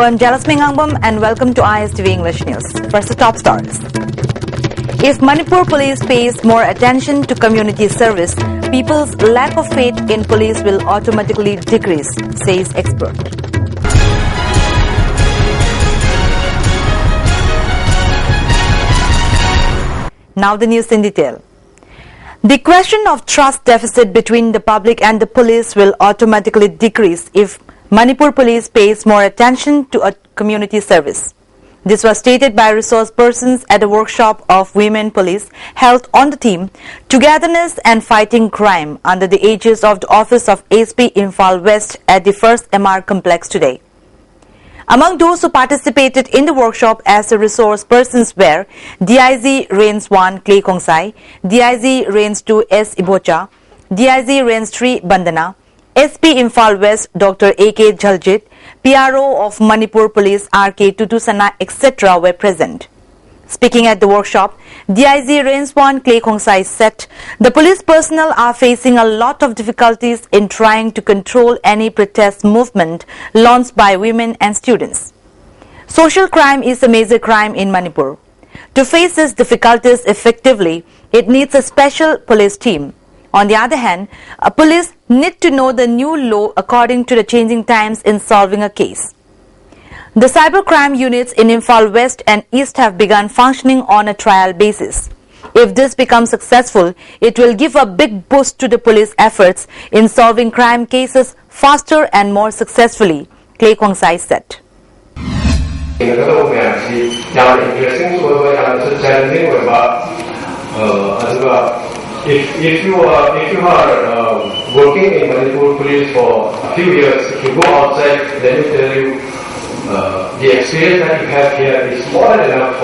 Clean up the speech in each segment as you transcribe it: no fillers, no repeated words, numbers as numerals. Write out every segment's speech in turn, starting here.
I'm Jalasmi Ngangbam and welcome to ISTV English News. First, the top stories. If Manipur police pays more attention to community service, people's lack of faith in police will automatically decrease, says expert. Now the news in detail. The question of trust deficit between the public and the police will automatically decrease if Manipur police pays more attention to a community service. This was stated by resource persons at a workshop of women police held on the theme Togetherness and Fighting Crime under the aegis of the Office of SP Imphal West at the first MR complex today. Among those who participated in the workshop as the resource persons were DIG Range 1 Clay Kongsai, DIG Range 2 S. Ibocha, DIG Range 3 Bandana, SP Imphal West Dr. A.K. Jhaljit, PRO of Manipur Police R.K. Tutusana, etc. were present. Speaking at the workshop, DIG Range 1 Clay Kongsai said the police personnel are facing a lot of difficulties in trying to control any protest movement launched by women and students. Social crime is a major crime in Manipur. To face these difficulties effectively, it needs a special police team. On the other hand, police need to know the new law according to the changing times in solving a case. The cybercrime units in Imphal West and East have begun functioning on a trial basis. If this becomes successful, it will give a big boost to the police efforts in solving crime cases faster and more successfully, Clay Kongsai said. If you are working in Manipur police for a few years, if you go outside, let me tell you, the experience that you have here is more than enough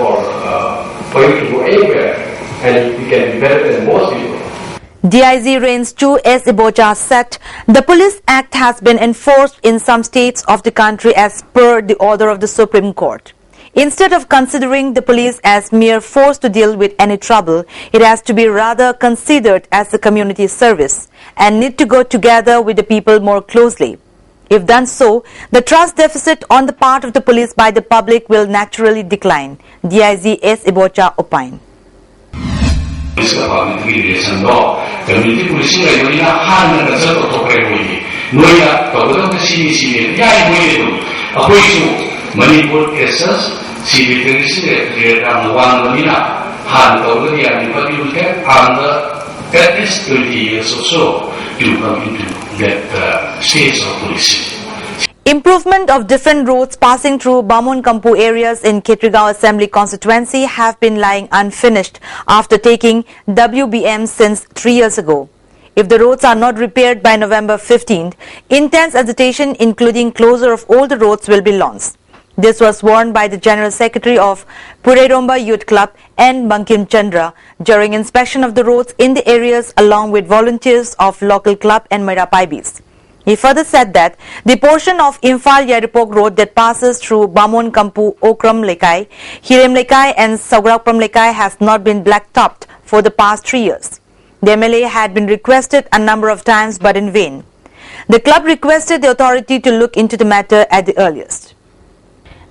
for you to go anywhere, and you can be better than most people. DIG Range 2 S. Ibocha said the Police Act has been enforced in some states of the country as per the order of the Supreme Court. Instead of considering the police as mere force to deal with any trouble, it has to be rather considered as a community service and need to go together with the people more closely. If done so, the trust deficit on the part of the police by the public will naturally decline, DIG S. Ibocha opined. That is 20 years or so to come into that stage of police. Improvement of different roads passing through Bamon Kampu areas in Khetrigao Assembly constituency have been lying unfinished after taking WBM since 3 years ago. If the roads are not repaired by November 15th, intense agitation including closure of all the roads will be launched. This was warned by the General Secretary of Purairomba Youth Club N. Bankim Chandra during inspection of the roads in the areas along with volunteers of local club and Merapaibis. He further said that the portion of Imphal Yaripok Road that passes through Bamon Kampu Okram Lekai, Hirem Lekai and Saugrakpam Lekai has not been blacktopped for the past 3 years. The MLA had been requested a number of times but in vain. The club requested the authority to look into the matter at the earliest.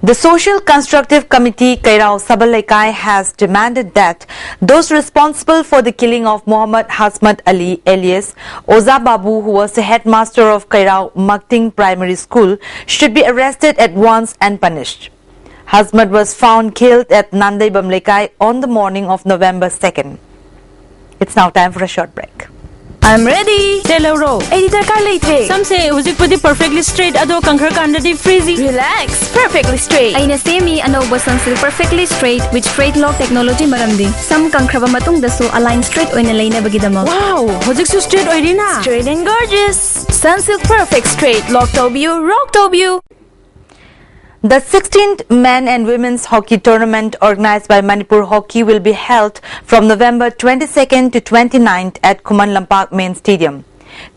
The Social Constructive Committee Kairao Sabal Lekai has demanded that those responsible for the killing of Muhammad Hasmat Ali alias Oza Babu, who was the headmaster of Kairao Makting Primary School, should be arrested at once and punished. Hasmat was found killed at Nandai Bamlekai on the morning of November 2nd. It's now time for a short break. I'm ready. Telero. Ay, di darkar late. Some say hujik pudi perfectly straight ado kankhar kandadi freezy. Relax. Perfectly straight. Ay na semi anoba sunsilk perfectly straight with straight lock technology maramdi. Some kankraba matong daso align straight oina layna bagidamo. Wow, hujik su straight oiri na. Straight and gorgeous. Sunsilk perfect straight. Lock tobio, rock tobio. The 16th Men and Women's Hockey Tournament organized by Manipur Hockey will be held from November 22nd to 29th at Khuman Lampak Main Stadium.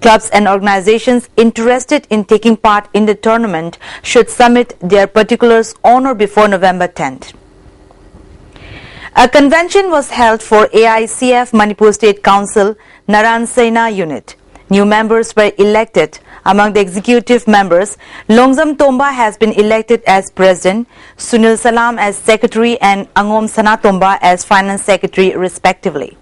Clubs and organizations interested in taking part in the tournament should submit their particulars on or before November 10th. A convention was held for AICF Manipur State Council Naran Sena unit. New members were elected Among the executive members, Longzam Tomba has been elected as president, Sunil Salam as secretary and Angom Sana Tomba as finance secretary respectively.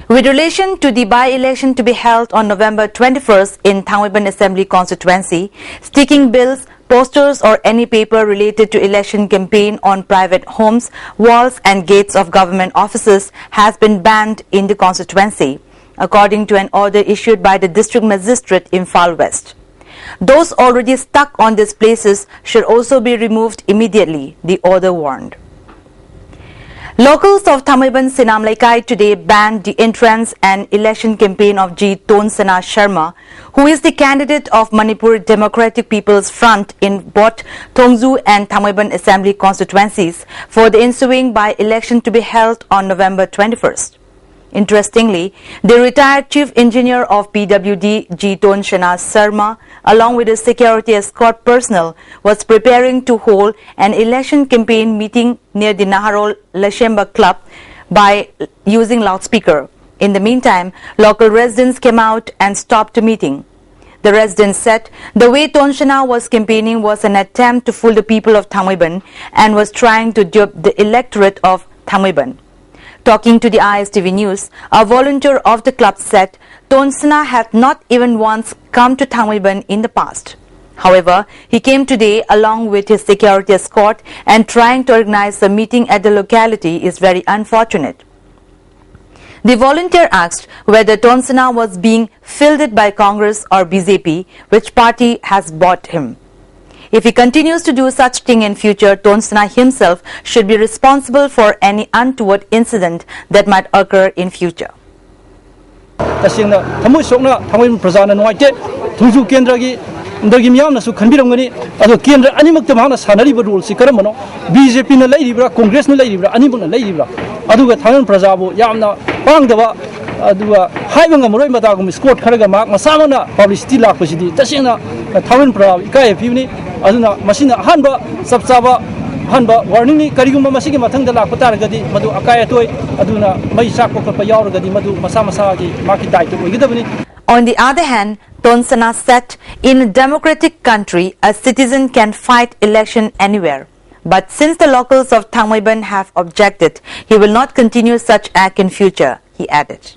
With relation to the by-election to be held on November 21st in Thangweban Assembly constituency, sticking bills, posters or any paper related to election campaign on private homes, walls and gates of government offices has been banned in the constituency, according to an order issued by the District Magistrate in Imphal West. Those already stuck on these places should also be removed immediately, the order warned. Locals of Thangweban Sinam Laikai today banned the entrance and election campaign of G. Tonsana Sharma, who is the candidate of Manipur Democratic People's Front in both Thongzu and Thangweban Assembly constituencies for the ensuing by-election to be held on November 21st. Interestingly, the retired chief engineer of PWD, G. Tonsana Sharma, along with his security escort personnel, was preparing to hold an election campaign meeting near the Naharol Lashemba Club by using loudspeaker. In the meantime, local residents came out and stopped the meeting. The residents said the way Tonsana was campaigning was an attempt to fool the people of Thangweban and was trying to dupe the electorate of Thangweban. Talking to the ISTV News, a volunteer of the club said Tonsana had not even once come to Thangweban in the past. However, he came today along with his security escort and trying to organize a meeting at the locality is very unfortunate. The volunteer asked whether Tonsana was being fielded by Congress or BJP, which party has bought him. If he continues to do such thing in future, Tonsana himself should be responsible for any untoward incident that might occur in future. तसिंगना थमोय सोकना थमोय प्रजाना नुवाइते थुजु केंद्रगी इंदरगी मियामना सु खनबिरमगनी अदो केंद्र अनिमक्त माना सानरिबा rule सि करमनो BJP न लैरिब्रा कांग्रेस न लैरिब्रा अनिमकना लैरिब्रा अदुगा थामन प्रजाबो यामना पांगदबा अदुगा हाइबंगा मरोय मदागुम Scott Kharga माक मसामना publicity लाखपसिदि तसिंगना थामन प्रजा इकाय फिबनी अदुना मसिना हानबा सबचाबा हानबा warning करिगुम मसिगे मथंग दा लाखप तारगदि मदु अकाय तोय अदुना मै साकप खप यावरगदि मदु मसा मसागी माकी दायित्व ओइगदबनी. On the other hand, Tonsana said in a democratic country a citizen can fight election anywhere. But since the locals of Thangweban have objected, he will not continue such act in future, he added.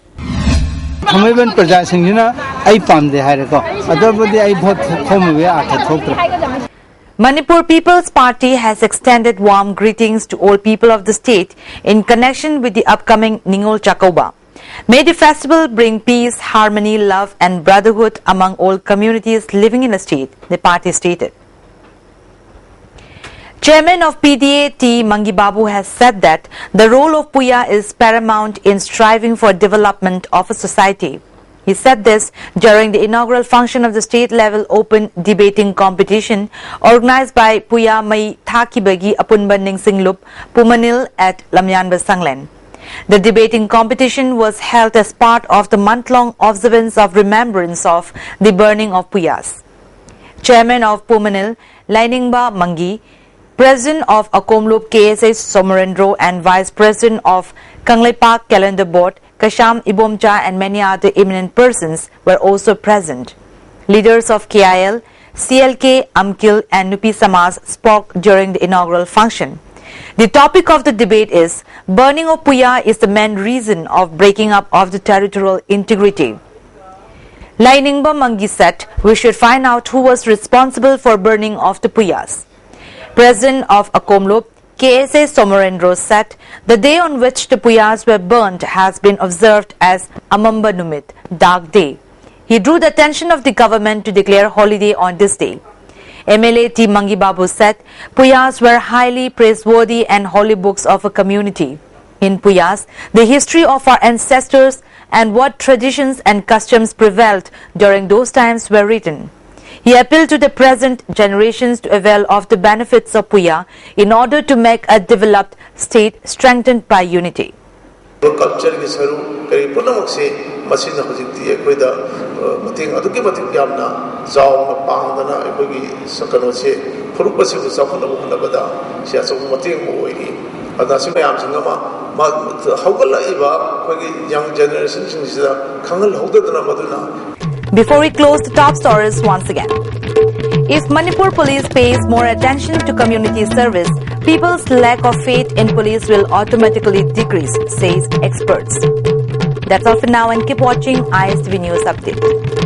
Thangweban praja singjina ai pamde haireko adobodi ai vote thomuwe atha thokra. Manipur People's Party has extended warm greetings to all people of the state in connection with the upcoming Ningol Chakoba. May the festival bring peace, harmony, love and brotherhood among all communities living in the state, the party stated. Chairman of PDA T. Mangi Babu has said that the role of Puya is paramount in striving for development of a society. He said this during the inaugural function of the state-level open debating competition organized by Puya Mai Thakibagi Apunban Ningsinglup Pumanil at Lamyanba Sanglen. The debating competition was held as part of the month-long observance of remembrance of the burning of Puyas. Chairman of Pumanil, Lainingba Mangi, President of Akomlup KSA Somarendro and Vice President of Kangleipak Calendar Board, Kasham Ibomcha and many other eminent persons were also present. Leaders of KIL, CLK, Amkil and Nupi Samaj spoke during the inaugural function. The topic of the debate is burning of Puya is the main reason of breaking up of the territorial integrity. Lainingba Mangi said we should find out who was responsible for burning of the Puyas. President of Akomlup, KSA Somarendro said the day on which the Puyas were burnt has been observed as Amamba Numit, Dark Day. He drew the attention of the government to declare holiday on this day. MLA T. Mangi Babu said Puyas were highly praiseworthy and holy books of a community. In Puyas, the history of our ancestors and what traditions and customs prevailed during those times were written. He appealed to the present generations to avail of the benefits of Puya in order to make a developed state strengthened by unity. Culture is very important. Machine hojikti ekoida mating aduki mating yamna jaw pangdana ekogi sakano se phurupasi bu sakhna bu bada sia so mating mo oiri ada se yam singama ma hawgala iba kogi young generation singida khangal hogdana maduna. Before we close, the top stories once again. If Manipur police pays more attention to community service, people's lack of faith in police will automatically decrease, says experts. That's all for now, and keep watching ISTV News Update.